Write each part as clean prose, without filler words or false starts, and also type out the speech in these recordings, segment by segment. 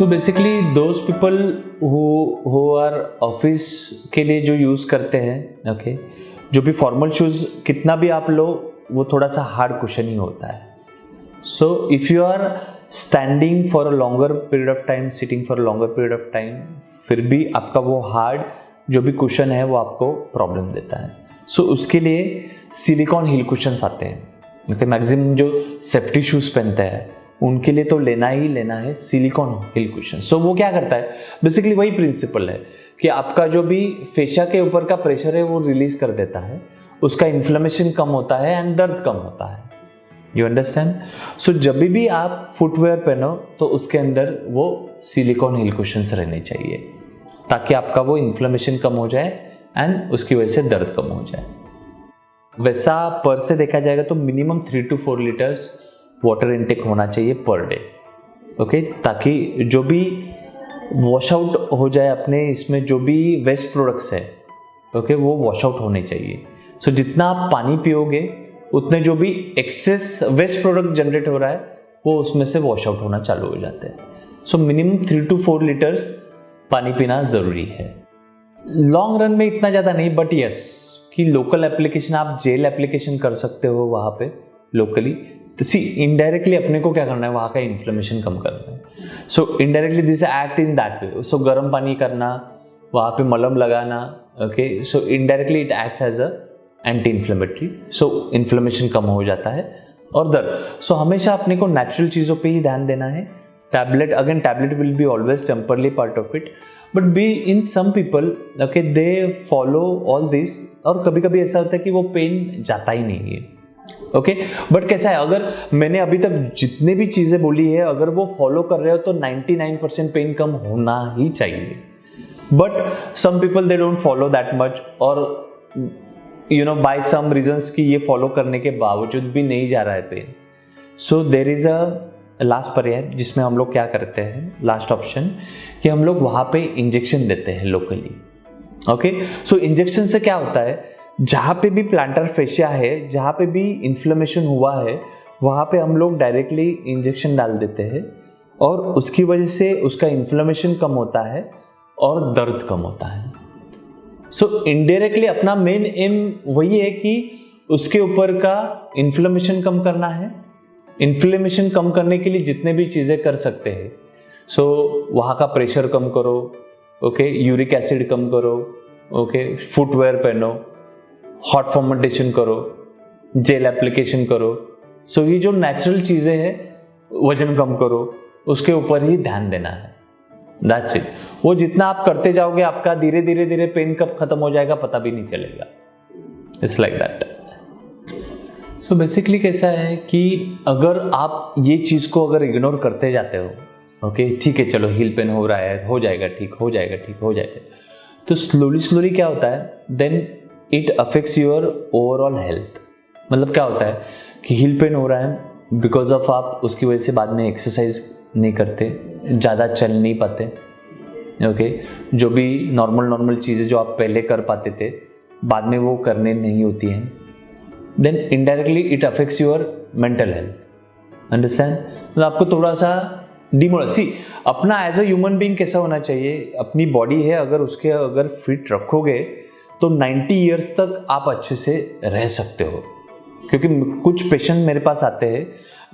तो basically those people who are office के लिए जो यूज़ करते हैं, ओके, जो भी फॉर्मल शूज़ कितना भी आप लो वो थोड़ा सा हार्ड कुशन ही होता है. So if you are standing for a longer period of time, sitting for a longer period of time, फिर भी आपका वो हार्ड जो भी कुशन है वो आपको प्रॉब्लम देता है. सो उसके लिए सिलिकॉन हील कुशंस आते हैं. ओके, मैक्सिमम जो सेफ्टी शूज़ पहनते हैं उनके लिए तो लेना ही लेना है सिलिकॉन हील कुशन. सो वो क्या करता है, बेसिकली वही प्रिंसिपल है कि आपका जो भी फेशिया के ऊपर का प्रेशर है वो रिलीज कर देता है, उसका इन्फ्लेमेशन कम होता है एंड दर्द कम होता है. You understand? सो जब भी आप फुटवेयर पहनो तो उसके अंदर वो सिलिकॉन हील कुशंस रहने चाहिए ताकि आपका वो इन्फ्लेमेशन कम हो जाए एंड उसकी वजह से दर्द कम हो जाए. वैसा पर से देखा जाएगा तो minimum 3 to 4 litres water intake होना चाहिए पर डे. ओके, ताकि जो भी वॉश आउट हो जाए अपने इसमें जो भी वेस्ट प्रोडक्ट्स है, ओके, वो वॉश आउट होने चाहिए. सो जितना आप पानी पियोगे उतने जो भी एक्सेस वेस्ट प्रोडक्ट जनरेट हो रहा है वो उसमें से वॉश आउट होना चालू हो जाते हैं. सो मिनिमम 3 to 4 लीटर्स पानी पीना ज़रूरी है. लॉन्ग रन में इतना ज़्यादा नहीं, बट यस कि लोकल एप्लीकेशन आप जेल एप्लीकेशन कर सकते हो वहाँ पे लोकली. तो सी इनडायरेक्टली अपने को क्या करना है, वहाँ का इन्फ्लेमेशन कम करना है. So indirectly this act in that way. So गर्म पानी करना, वहाँ पे मलहम लगाना, okay, so indirectly it acts as a anti inflammatory. So inflammation कम हो जाता है और दर्द. सो हमेशा अपने को नेचुरल चीज़ों पे ही ध्यान देना है. Tablet, again tablet will be always temporarily part of it, but be in some people, okay, they follow all this और कभी कभी ऐसा होता है कि वो पेन जाता ही नहीं है. ओके, बट कैसा है, अगर मैंने अभी तक जितने भी चीज़ें बोली है अगर वो फॉलो कर रहे हो तो 99% पेन कम होना ही चाहिए. But some people they don't follow that much और you know by some reasons कि ये फॉलो करने के बावजूद भी नहीं जा रहा है pain. So there is a last पर्याय जिसमें हम लोग क्या करते हैं, लास्ट ऑप्शन, कि हम लोग वहाँ पे इंजेक्शन देते हैं लोकली. ओके, सो इंजेक्शन से क्या होता है, जहाँ पे भी प्लांटर फेशिया है, जहाँ पे भी इन्फ्लेमेशन हुआ है वहाँ पे हम लोग डायरेक्टली इंजेक्शन डाल देते हैं और उसकी वजह से उसका इन्फ्लेमेशन कम होता है और दर्द कम होता है. सो इनडायरेक्टली अपना मेन एम वही है कि उसके ऊपर का इन्फ्लेमेशन कम करना है. इन्फ्लेमेशन कम करने के लिए जितने भी चीज़ें कर सकते हैं, सो वहाँ का प्रेशर कम करो, ओके, यूरिक एसिड कम करो, ओके, फुटवेयर पहनो, हॉट फर्मेंटेशन करो, जेल एप्लीकेशन करो. सो ये जो नेचुरल चीज़ें हैं, वजन कम करो, उसके ऊपर ही ध्यान देना है. That's it. वो जितना आप करते जाओगे आपका धीरे धीरे धीरे पेन कब खत्म हो जाएगा पता भी नहीं चलेगा. It's like that. So basically कैसा है कि अगर आप ये चीज़ को अगर इग्नोर करते जाते हो, ओके, ठीक है चलो हील पेन हो रहा है, हो जाएगा ठीक, हो जाएगा ठीक, हो जाएगा, तो स्लोली क्या होता है, then it affects your overall health. मतलब क्या होता है कि हील पेन हो रहा है बिकॉज ऑफ आप उसकी वजह से बाद में एक्सरसाइज नहीं करते, ज़्यादा चल नहीं पाते, ओके, जो भी नॉर्मल चीज़ें जो आप पहले कर पाते थे बाद में वो करने नहीं होती हैं. Then indirectly it affects your mental health. Understand? मतलब आपको थोड़ा सा सी अपना एज अ ह्यूमन बीइंग कैसा होना चाहिए, अपनी बॉडी है अगर उसके अगर फिट रखोगे तो 90 ईयर्स तक आप अच्छे से रह सकते हो. क्योंकि कुछ पेशेंट मेरे पास आते हैं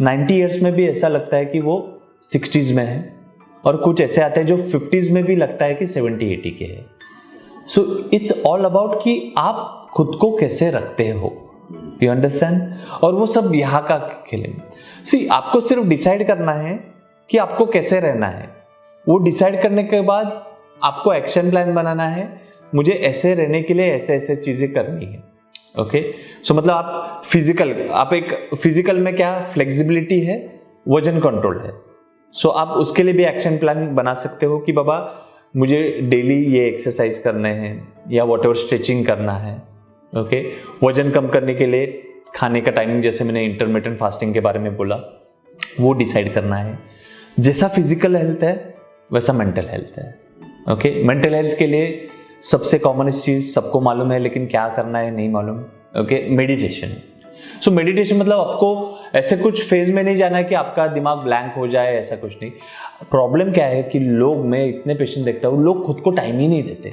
90 ईयर्स में भी ऐसा लगता है कि वो 60s में है और कुछ ऐसे आते हैं जो 50s में भी लगता है कि 70-80 के हैं. सो इट्स ऑल अबाउट कि आप खुद को कैसे रखते हो. You understand? और वो सब यहाँ का खेल. आपको सिर्फ डिसाइड करना है कि आपको कैसे रहना है. वो डिसाइड करने के बाद आपको एक्शन प्लान बनाना है, मुझे ऐसे रहने के लिए ऐसे ऐसे चीज़ें करनी है. ओके, सो मतलब आप एक फिजिकल में क्या फ्लेक्सिबिलिटी है, वजन कंट्रोल है. सो आप उसके लिए भी एक्शन प्लान बना सकते हो कि बाबा मुझे डेली ये एक्सरसाइज करने हैं या व्हाटएवर स्ट्रेचिंग करना है. ओके, वजन कम करने के लिए खाने का टाइमिंग, जैसे मैंने इंटरमिटेंट फास्टिंग के बारे में बोला, वो डिसाइड करना है. जैसा फिजिकल हेल्थ है वैसा मेंटल हेल्थ है. ओके, मेंटल हेल्थ के लिए सबसे कॉमनेस्ट चीज़ सबको मालूम है लेकिन क्या करना है नहीं मालूम. Okay, meditation. सो मेडिटेशन मतलब आपको ऐसे कुछ फेज में नहीं जाना है कि आपका दिमाग ब्लैंक हो जाए, ऐसा कुछ नहीं। प्रॉब्लम क्या है कि लोग, मैं इतने पेशेंट देखता हूँ, लोग खुद को टाइम ही नहीं देते,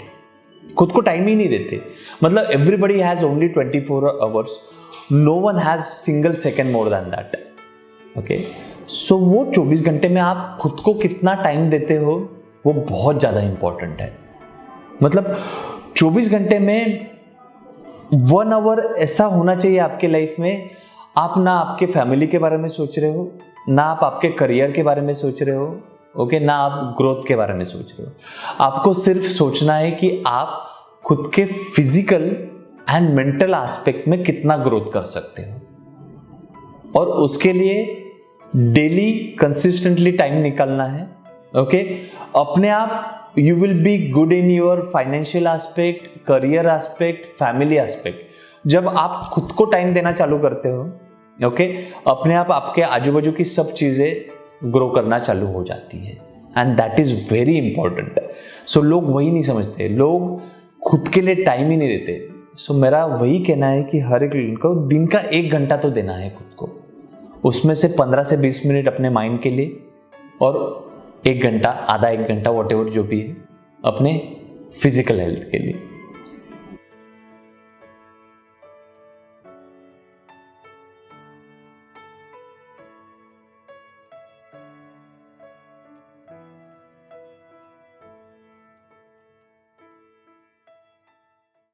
खुद को टाइम ही नहीं देते। मतलब everybody has only 24 hours, no one has single second more than that. Okay, so वो 24 घंटे में आप खुद को कितना टाइम देते हो वो बहुत ज़्यादा इंपॉर्टेंट है। मतलब 24 घंटे में 1 आवर ऐसा होना चाहिए आपके लाइफ में, आप ना आपके फैमिली के बारे में सोच रहे हो, ना आप आपके करियर के बारे में सोच रहे हो, ओके, ना आप ग्रोथ के बारे में सोच रहे हो। आपको सिर्फ सोचना है कि आप खुद के फिजिकल एंड मेंटल एस्पेक्ट में कितना ग्रोथ कर सकते हो, और उसके लिए डेली कंसिस्टेंटली टाइम निकालना है। ओके, अपने आप you will be good in your financial aspect, career aspect, family aspect। जब आप खुद को टाइम देना चालू करते हो, ओके, अपने आप आपके आजू बाजू की सब चीज़ें ग्रो करना चालू हो जाती है, and that is very important. So लोग वही नहीं समझते, लोग खुद के लिए टाइम ही नहीं देते। सो मेरा वही कहना है कि हर एक लड़के को दिन का 1 घंटा तो देना है खुद को, उसमें से 15 से 20 मिनट अपने माइंड के लिए, और 1 घंटा, आधा 1 घंटा, वॉट एवर जो भी है, अपने फिजिकल हेल्थ के लिए।